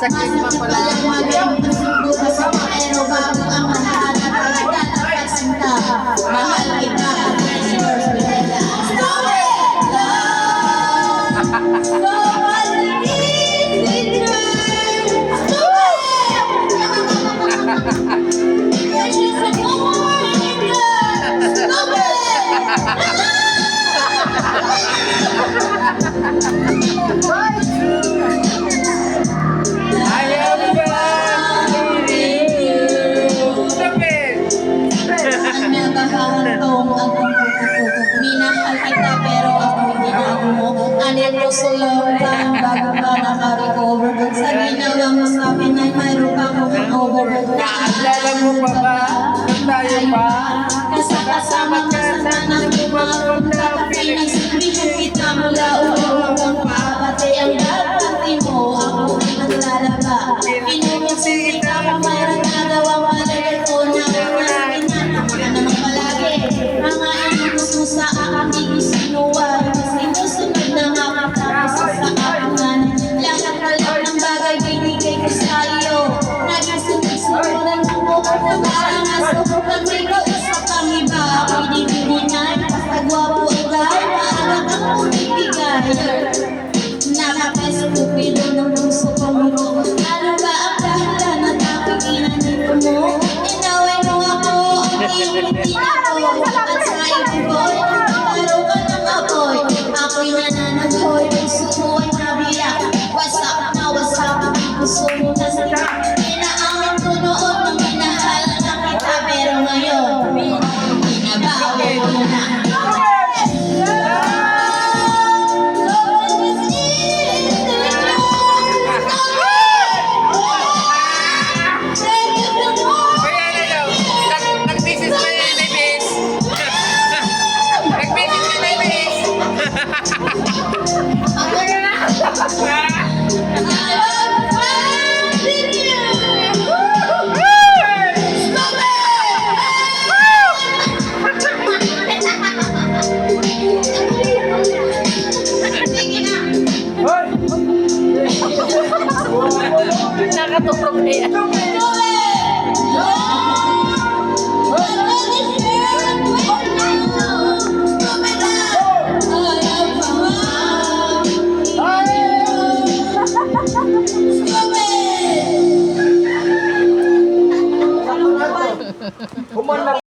Masakit pa pala. Pero bago ang lahat, pagkatapasinta, mahal kita. Minahal kita pero ako ginawa mo. Anil ko sulong ka bago ka naka-recover. Sa ginawa mo sa akin ay mayroon ka kong over. Naalala mo pa ba? Nung tayo pa? Kasama ka sa ng pumapunta. Pinagsabihan kita mula hanggang pa. Pati ang dapat mo ako naglalaba. Pinumusin kita kung mayroon nagawang malagal ko na pinanaman ka naman palagi. Mga inubos mo sa aking isinuway. Sinusunod na nga kapatapos sa akingan. Lahat na lang ng bagay binigay ko sa iyo. Naging sunod-sunuran mo ko na parang aso. Pag may kausap kang iba, ako'y di binigay. Basta gwapo agad, maalat ang unibigay. Napaka-stupido ng puso ko mo. Ano ba ang dahilan na napiginanito mo? Inaway mo ako, ang iyong hindi ako. At sa iyong boy, paro ka ng apoy. Ako'y nananagoy, puso ko ay nabiyak. Wasak na wasak, puso mo na sila. Inaangan ko noon nung minahal na kita. Pero ngayon, binabawi mo na. Nakatutok na yan.